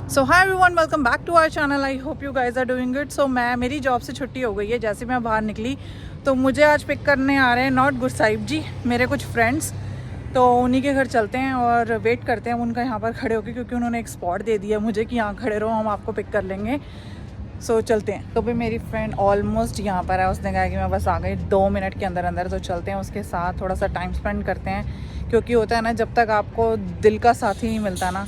So hi everyone, welcome back to our channel. I hope you guys are doing good. So मेरी job से छुट्टी हो गई है। जैसे मैं बाहर निकली तो मुझे आज पिक करने आ रहे हैं नॉट गुरसाहिब जी, मेरे कुछ फ्रेंड्स। तो उन्हीं के घर चलते हैं और वेट करते हैं उनका यहाँ पर खड़े होकर, क्योंकि उन्होंने एक स्पॉट दे दिया मुझे कि यहाँ खड़े रहो, हम आपको पिक कर लेंगे। सो चलते हैं। तो भी मेरी फ्रेंड ऑलमोस्ट यहाँ पर है, उसने कहा कि मैं बस आ गई 2 मिनट के अंदर अंदर। तो चलते हैं उसके साथ, थोड़ा सा टाइम स्पेंड करते हैं, क्योंकि होता है ना, जब तक आपको दिल का साथी नहीं मिलता ना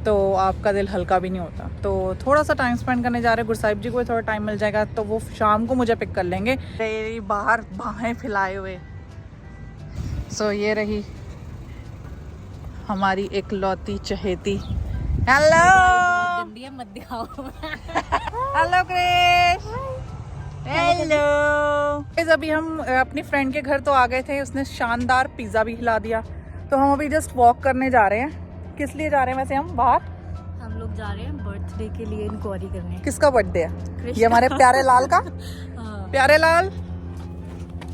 तो आपका दिल हल्का भी नहीं होता। तो थोड़ा सा टाइम स्पेंड करने जा रहे हैं। गुरसाहिब जी को थोड़ा टाइम मिल जाएगा तो वो शाम को मुझे पिक कर लेंगे। बाहर बाहें फैलाए हुए। सो ये रही हमारी एकलौती चहेती। हेलो मत दिखाओ। हेलो क्रिश। हेलो। अभी हम अपनी फ्रेंड के घर तो आ गए थे, उसने शानदार पिज़्ज़ा भी खिला दिया। तो हम अभी जस्ट वॉक करने जा रहे हैं। किस लिए जा रहे हैं वैसे हम बाहर? हम लोग जा रहे हैं बर्थडे के लिए इंक्वायरी करने। किसका बर्थडे है? ये हमारे प्यारे लाल का। प्यारे लाल,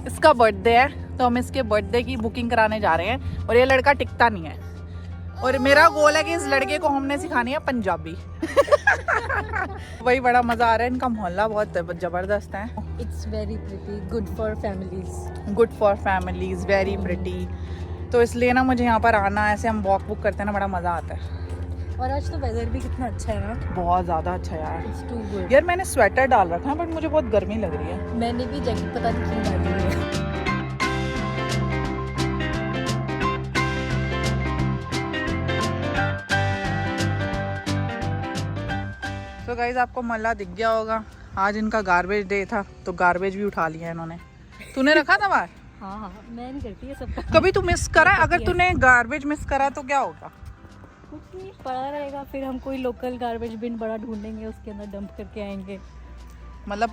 इसका बर्थडे है, तो हम इसके बर्थडे की बुकिंग कराने जा रहे हैं। और ये लड़का टिकता नहीं है, और मेरा गोल है कि इस लड़के को हमने सिखानी है पंजाबी। वही बड़ा मजा आ रहा है। इनका मोहल्ला बहुत जबरदस्त है। It's very pretty, good for families. Good for families, very pretty. तो इसलिए ना मुझे यहाँ पर आना, ऐसे हम वॉक बुक करते हैं ना, बड़ा मजा आता है। और आज तो वेदर भी कितना अच्छा है ना, बहुत ज्यादा अच्छा यार। It's too good. यार मैंने स्वेटर डाल रखा है बट मुझे बहुत गर्मी लग रही है। मैंने भी जैकेट पता नहीं क्यों डाली है। तो गाइज आपको मल्ला दिख गया होगा, आज इनका गार्बेज डे था, तो गार्बेज भी उठा लिया इन्होंने। तूने रखा था बाहर? हाँ, मैं नहीं करती है सब। कभी तू मिस करा? अगर तूने गार्बेज मिस करा तो क्या होगा? कुछ नहीं, पड़ा रहेगा। फिर हम कोई लोकल गार्बेज बिन बड़ा ढूंढेंगे, उसके अंदर डंप करके आएंगे। मतलब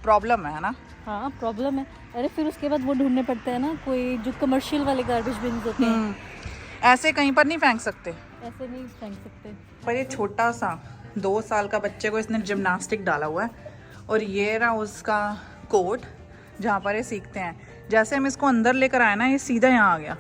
प्रॉब्लम है ना? हाँ प्रॉब्लम है। अरे फिर उसके बाद वो ढूंढने पड़ते हैं ना, कोई जो कमर्शियल वाले गार्बेज बिन होते हैं। ऐसे कहीं पर नहीं फेंक सकते, ऐसे नहीं फेंक सकते। पर ये छोटा सा 2 साल का बच्चे को इसने जिम्नास्टिक डाला हुआ है, और ये रहा उसका कोर्ट जहाँ पर ये सीखते हैं। जैसे हम इसको अंदर लेकर आए ना, ये सीधा यहाँ आ गया,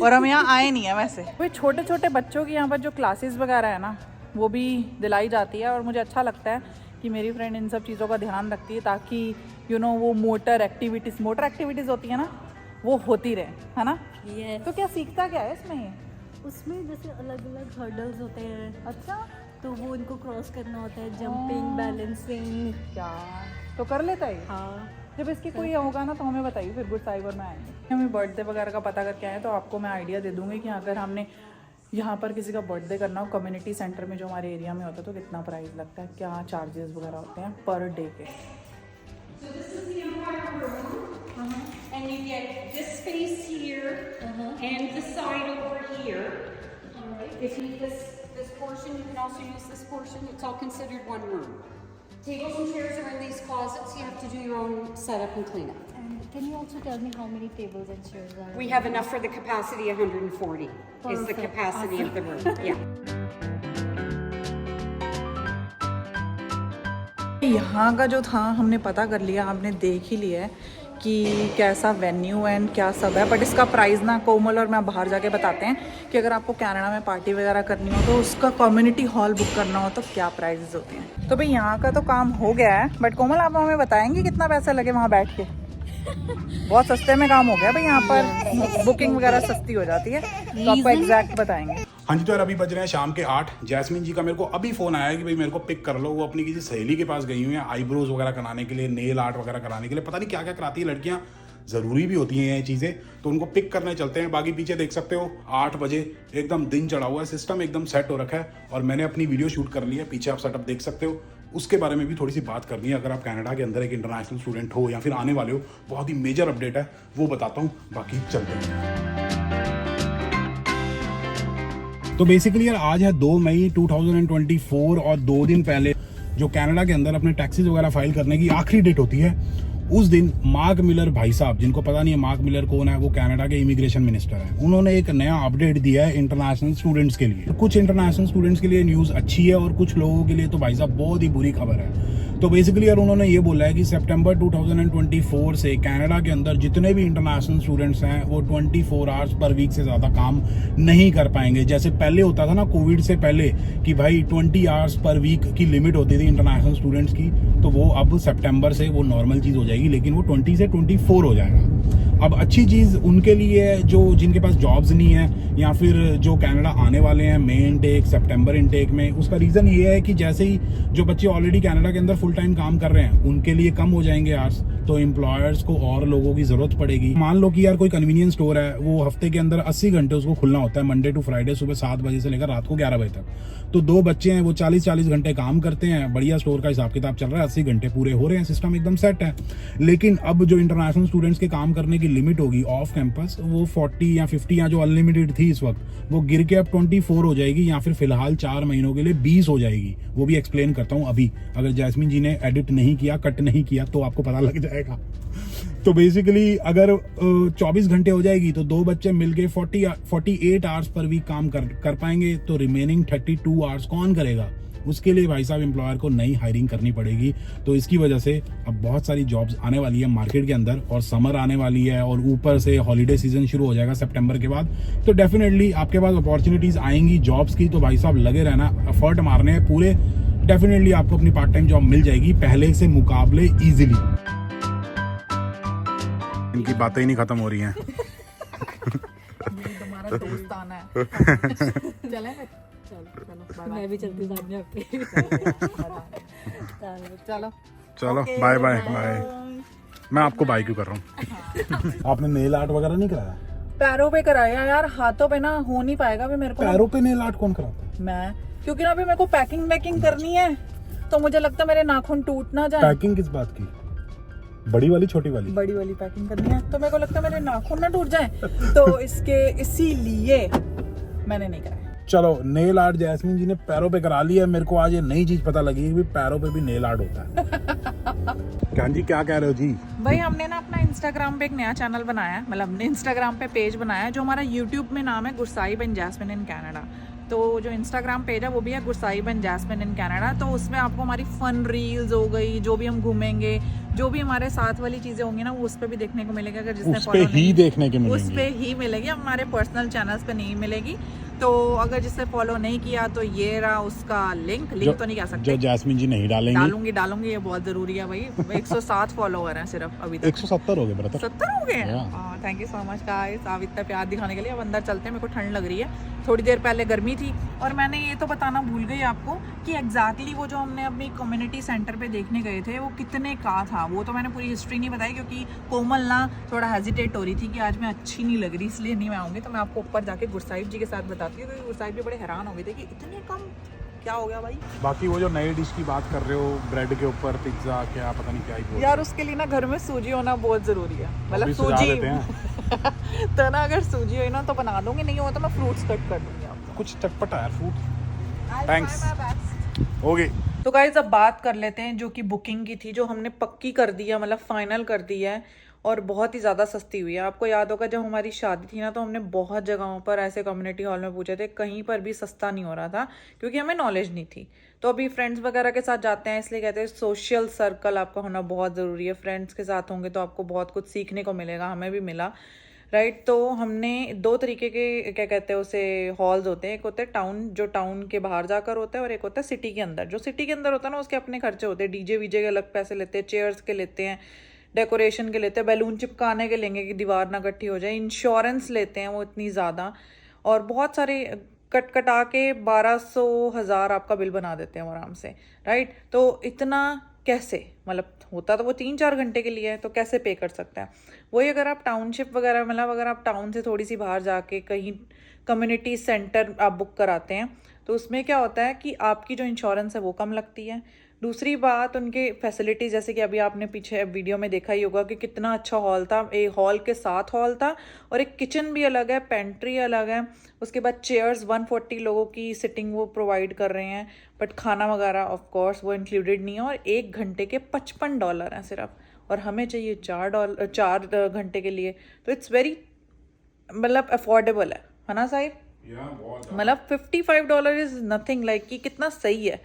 और हम यहाँ आए नहीं है। वैसे कोई छोटे छोटे बच्चों की यहाँ पर जो क्लासेस वगैरह है ना, वो भी दिलाई जाती है। और मुझे अच्छा लगता है कि मेरी फ्रेंड इन सब चीज़ों का ध्यान रखती है, ताकि वो मोटर एक्टिविटीज़ होती है ना, वो होती रहे, है ना? Yes. तो क्या सीखता क्या है इसमें? ये उसमें जैसे अलग अलग हर्डल्स होते हैं, अच्छा, तो वो इनको क्रॉस करना होता है, जंपिंग, बैलेंसिंग। क्या तो कर लेता है? हाँ, जब इसकी कोई होगा ना तो हमें बताइए, फिर गुरसाहिब और मैं आएंगे। हमें बर्थडे वगैरह का पता करके आए, तो आपको मैं आइडिया दे दूंगी कि अगर हमने यहाँ पर किसी का बर्थडे करना हो कम्युनिटी सेंटर में, जो हमारे एरिया में होता है, तो कितना प्राइस लगता है, क्या चार्जेस वगैरह होते हैं पर डे के। And you get this space here and the side over here. If you use this portion, you can also use this portion. It's all considered one room. Tables and chairs are in these closets. You have to do your own setup and cleanup. and can you also tell me how many tables and chairs are? We have enough for the capacity. 140 is the Perfect. capacity of the room. Yeah. यहाँ का जो था हमने पता कर लिया, आपने देख ही लिया है कि कैसा वेन्यू एंड क्या सब है। बट इसका प्राइस ना कोमल और मैं बाहर जाके बताते हैं कि अगर आपको कनाडा में पार्टी वगैरह करनी हो तो उसका कम्युनिटी हॉल बुक करना हो तो क्या प्राइसेस होते हैं। तो भाई यहाँ का तो काम हो गया है, बट कोमल आप हमें बताएंगे कितना पैसा लगे वहाँ बैठ के? बहुत सस्ते में काम हो गया भाई, यहाँ पर बुकिंग वगैरह सस्ती हो जाती है, तो आपको एग्जैक्ट बताएंगे। हाँ जी, तो यार अभी बज रहे हैं शाम के 8। जैस्मिन जी का मेरे को अभी फ़ोन आया है कि भाई मेरे को पिक कर लो। वो अपनी किसी सहेली के पास गई हुई है आईब्रोज वगैरह कराने के लिए, नेल आर्ट वगैरह कराने के लिए, पता नहीं क्या क्या कराती है लड़कियाँ, ज़रूरी भी होती हैं ये चीज़ें। तो उनको पिक करने चलते हैं। बाकी पीछे देख सकते हो 8 बजे एकदम दिन चढ़ा हुआ है, सिस्टम एकदम सेट हो रखा है, और मैंने अपनी वीडियो शूट कर ली है। पीछे आप सेटअप देख सकते हो। उसके बारे में भी थोड़ी सी बात करनी है। अगर आप कनाडा के अंदर एक इंटरनेशनल स्टूडेंट हो या फिर आने वाले हो, बहुत ही मेजर अपडेट है, वो बताता हूँ। बाकी चलते हैं। तो बेसिकली यार आज है 2 मई 2024, और 2 दिन पहले जो कनाडा के अंदर अपने टैक्सेस वगैरह फाइल करने की आखिरी डेट होती है, उस दिन मार्क मिलर भाई साहब, जिनको पता नहीं है मार्क मिलर कौन है, वो कनाडा के इमिग्रेशन मिनिस्टर हैं, उन्होंने एक नया अपडेट दिया है इंटरनेशनल स्टूडेंट्स के लिए। कुछ इंटरनेशनल स्टूडेंट्स के लिए न्यूज़ अच्छी है और कुछ लोगों के लिए तो भाई साहब बहुत ही बुरी खबर है। तो बेसिकली यार उन्होंने ये बोला है कि सितंबर 2024 से कनाडा के अंदर जितने भी इंटरनेशनल स्टूडेंट्स हैं वो 24 आवर्स पर वीक से ज़्यादा काम नहीं कर पाएंगे। जैसे पहले होता था ना कोविड से पहले कि भाई 20 आवर्स पर वीक की लिमिट होती थी इंटरनेशनल स्टूडेंट्स की, तो वो अब सितंबर से वो नॉर्मल चीज़ हो जाएगी, लेकिन वो 20 से 24 हो जाएगा। अब अच्छी चीज़ उनके लिए है जो जिनके पास जॉब्स नहीं है या फिर जो कनाडा आने वाले हैं मई इनटेक सितंबर इनटेक में। उसका रीज़न ये है कि जैसे ही जो बच्चे ऑलरेडी कनाडा के अंदर फुल टाइम काम कर रहे हैं उनके लिए कम हो जाएंगे आवर्स, तो एम्प्लॉयर्स को और लोगों की ज़रूरत पड़ेगी। मान लो कि यार कोई कन्वीनियंस स्टोर है, वो हफ्ते के अंदर 80 घंटे उसको खुलना होता है, मंडे टू फ्राइडे सुबह 7 बजे से लेकर रात को 11 बजे तक। तो 2 बच्चे हैं वो 40-40 घंटे काम करते हैं, बढ़िया स्टोर का हिसाब किताब चल रहा है, 80 घंटे पूरे हो रहे हैं, सिस्टम एकदम सेट है। लेकिन अब जो इंटरनेशनल स्टूडेंट्स के काम करने की लिमिट होगी ऑफ कैंपस, वो 40 या 50 या जो अनलिमिटेड थी इस वक्त, वो गिर के अब 24 हो जाएगी या फिर फिलहाल 4 महीनों के लिए 20 हो जाएगी। वो भी एक्सप्लेन करता हूँ अभी, अगर जैस्मिन जी ने एडिट नहीं किया, कट नहीं किया तो आपको पता लग जाएगा। तो बेसिकली अगर 24 घंटे हो जाएगी तो 2 बच्चे मिलके 48 आवर्स पर वीक काम कर पाएंगे, तो रिमेनिंग 32 आवर्स कौन करेगा? उसके लिए भाई साहब एम्प्लॉयर को नई हायरिंग करनी पड़ेगी। तो इसकी वजह से अब बहुत सारी जॉब्स आने वाली है मार्केट के अंदर, और समर आने वाली है और ऊपर से हॉलीडे सीजन शुरू हो जाएगा सितंबर के बाद, तो डेफिनेटली आपके पास अपॉर्चुनिटीज आएंगी जॉब्स की। तो भाई साहब लगे रहना, एफर्ट मारने हैं पूरे, डेफिनेटली आपको अपनी पार्ट टाइम जॉब मिल जाएगी पहले से मुकाबले ईजिली। इनकी बातें ही नहीं खत्म हो रही हैं। तुम्हारा दोस्त आना है। चलें फिर? चलो मैं भी चलती साथ में आपके। चलो चलो बाय बाय बाय। मैं आपको बाय क्यों कर रहा हूँ? आपने नेल आर्ट वगैरह नहीं कराया? पैरों पे कराया यार, हाथों पे ना हो नहीं पाएगा भी मेरे को। पैरों पे नेल आर्ट कौन कराता है? मैं, क्योंकि ना अभी मेरे को पैकिंग करनी है, तो मुझे लगता है मेरे नाखून टूट ना जाए। पैकिंग किस बात की? बड़ी वाली छोटी वाली? बड़ी वाली पैकिंग करनी है, तो मेरे को लगता है मेरे नाखून ना टूट जाए, तो इसीलिए मैंने नहीं कराया। चलो नेल आर्ट जैस्मिन जी ने पैरों पे करा लिया। मेरे को आज ये नई चीज पता लगी कि पैरों पे भी नेल आर्ट होता है। क्या जी, क्या कह रहे हो जी? भाई हमने ना अपना इंस्टाग्राम पे एक नया चैनल बनाया है, मतलब हमने इंस्टाग्राम पे पेज बनाया है जो हमारा यूट्यूब में नाम है Gursahib and Jasmine in Canada. तो जो इंस्टाग्राम पेज है वो भी है Gursahib and Jasmine in Canada. तो उसमें आपको हमारी फन रील्स हो गई, जो भी हम घूमेंगे, जो भी हमारे साथ वाली चीजें होंगी ना, वो उस पे भी देखने को मिलेगा। अगर जिसने उस पे ही देखने के मिलेंगे, उस पे ही मिलेगी, हमारे पर्सनल चैनल्स पे नहीं मिलेगी। तो अगर जिसने फॉलो नहीं किया तो ये रहा उसका लिंक तो नहीं कह सकते, जो जैस्मिन जी नहीं डालेंगी। डालूंगी, ये बहुत जरूरी है भाई। 107 फॉलोवर हैं सिर्फ अभी तक। 170 हो गए ब्रदर। 70 हो गए? Thank you so much guys, आप इतना प्यार दिखाने के लिए। अब अंदर चलते हैं, मेरे को ठंड लग रही है। थोड़ी देर पहले गर्मी थी, और मैंने ये तो बताना भूल गई आपको कि एग्जैक्टली वो जो हमने अपनी कम्युनिटी सेंटर पे देखने गए थे वो कितने का था। वो तो मैंने पूरी हिस्ट्री नहीं बताई, क्योंकि कोमल ना थोड़ा हेजिटेट हो रही थी कि आज मैं अच्छी नहीं लग रही, इसलिए नहीं मैं आऊँगी। तो मैं आपको ऊपर जाके गुरसाहिब जी के साथ बताती हूँ, क्योंकि गुरसाहिब जी बड़े हैरान हो गए थे कि इतने कम क्या हो गया भाई। बाकी वो जो नई डिश की बात कर रहे हो, ब्रेड के ऊपर पिज्जा, क्या पता नहीं क्या ही बोल यार उसके लिए ना घर में सूजी होना बहुत जरूरी है, मतलब अभी सजा सूजी देते हैं। तो ना अगर सूजी हुई ना तो बना दूंगी, नहीं हो तो मैं फ्रूट्स कट कर दूंगी आपको। कुछ चटपटा यार फूड। थैंक्स। ओके तो गाइज अब बात कर लेते हैं जो कि बुकिंग की थी, जो हमने पक्की कर दी है, मतलब फाइनल कर दी है, और बहुत ही ज़्यादा सस्ती हुई है। आपको याद होगा जब हमारी शादी थी ना, तो हमने बहुत जगहों पर ऐसे कम्युनिटी हॉल में पूछे थे, कहीं पर भी सस्ता नहीं हो रहा था, क्योंकि हमें नॉलेज नहीं थी। तो अभी फ्रेंड्स वगैरह के साथ जाते हैं, इसलिए कहते हैं सोशल सर्कल आपका होना बहुत ज़रूरी है। फ्रेंड्स के साथ होंगे तो आपको बहुत कुछ सीखने को मिलेगा, हमें भी मिला, राइट। तो हमने 2 तरीके के क्या कहते हैं उसे हॉल्स होते हैं। एक होता है टाउन, जो टाउन के बाहर जाकर होता है, और एक होता है सिटी के अंदर। जो सिटी के अंदर होता है ना, उसके अपने खर्चे होते हैं, डीजे वीजे के अलग पैसे लेते हैं, चेयर्स के लेते हैं, डेकोरेशन के लेते हैं, बैलून चिपकाने के लेंगे कि दीवार ना इकट्ठी हो जाए, इंश्योरेंस लेते हैं वो इतनी ज़्यादा, और बहुत सारे कटा के 1200-1000 आपका बिल बना देते हैं आराम से, राइट। तो इतना कैसे, मतलब होता तो वो 3-4 घंटे के लिए है, तो कैसे पे कर सकते हैं। वही अगर आप टाउनशिप वगैरह, मतलब अगर आप टाउन से थोड़ी सी बाहर जाके कहीं कम्युनिटी सेंटर आप बुक कराते हैं, तो उसमें क्या होता है कि आपकी जो इंश्योरेंस है वो कम लगती है। दूसरी बात, उनके फैसिलिटीज़, जैसे कि अभी आपने पीछे वीडियो में देखा ही होगा कि कितना अच्छा हॉल था। एक हॉल के साथ हॉल था, और एक किचन भी अलग है, पेंट्री अलग है। उसके बाद चेयर्स 140 लोगों की सिटिंग वो प्रोवाइड कर रहे हैं, बट खाना वगैरह ऑफ कोर्स वो इंक्लूडेड नहीं है। और 1 घंटे के $55 हैं सिर्फ, और हमें चाहिए $4 घंटे के लिए, तो इट्स वेरी मतलब अफोर्डेबल है ना साहिब? मतलब $55 इज़ नथिंग, लाइक कि कितना सही है।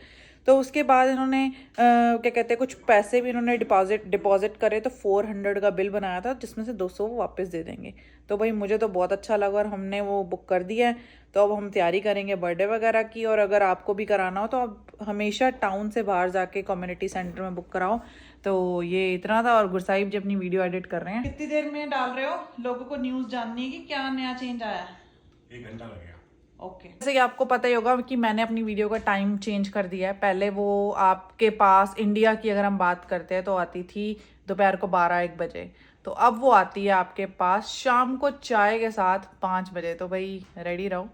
तो उसके बाद इन्होंने क्या कहते हैं कुछ पैसे भी इन्होंने डिपॉजिट करे, तो 400 का बिल बनाया था जिसमें से 200 वो वापस दे देंगे। तो भाई मुझे तो बहुत अच्छा लगा और हमने वो बुक कर दिया है। तो अब हम तैयारी करेंगे बर्थडे वगैरह की, और अगर आपको भी कराना हो तो आप हमेशा टाउन से बाहर जाके कम्युनिटी सेंटर में बुक कराओ। तो ये इतना था, और गुरसाहिब जी अपनी वीडियो एडिट कर रहे हैं। कितनी देर में डाल रहे हो? लोगों को न्यूज़ जाननी है कि क्या नया चेंज आया है। 1 घंटा लगेगा। ओके जैसे कि आपको पता ही होगा कि मैंने अपनी वीडियो का टाइम चेंज कर दिया है। पहले वो आपके पास इंडिया की अगर हम बात करते हैं तो आती थी दोपहर को 12-1 बजे, तो अब वो आती है आपके पास शाम को चाय के साथ 5 बजे। तो भाई रेडी रहो,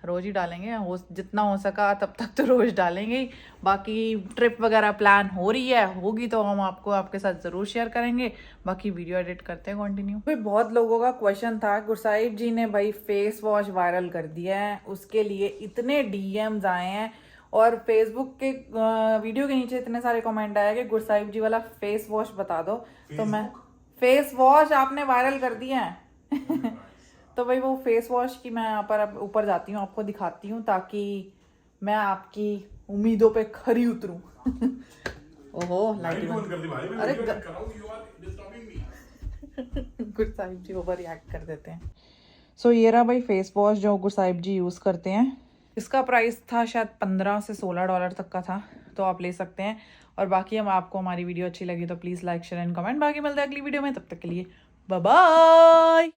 रोज़ ही डालेंगे, हो जितना हो सका तब तक तो रोज़ डालेंगे ही। बाकी ट्रिप वगैरह प्लान हो रही है, होगी तो हम आपको आपके साथ ज़रूर शेयर करेंगे। बाकी वीडियो एडिट करते हैं कंटिन्यू। भाई बहुत लोगों का क्वेश्चन था, गुरसाहिब जी ने भाई फेस वॉश वायरल कर दिया है, उसके लिए इतने DMs आए हैं और फेसबुक के वीडियो के नीचे इतने सारे कमेंट आए कि गुरसाहिब जी वाला फेस वॉश बता दो। तो मैं फेस वॉश आपने वायरल कर दिया है तो भाई वो फेस वॉश की मैं यहाँ पर अब ऊपर जाती हूँ, आपको दिखाती हूँ ताकि मैं आपकी उम्मीदों पे खरी उतरूँ ओहो लाइट बंद कर दी भाई, अरे गुरसाहिब जी ओवर रिएक्ट कर देते हैं। सो ये रहा भाई फेस वॉश जो गुरसाहिब जी यूज़ करते हैं। इसका प्राइस था शायद $15 से $16 तक का था, तो आप ले सकते हैं। और बाकी हम आपको हमारी वीडियो अच्छी लगी तो please like share and comment. बाकी मिलते हैं अगली वीडियो में, तब तक के लिए बाय बाय।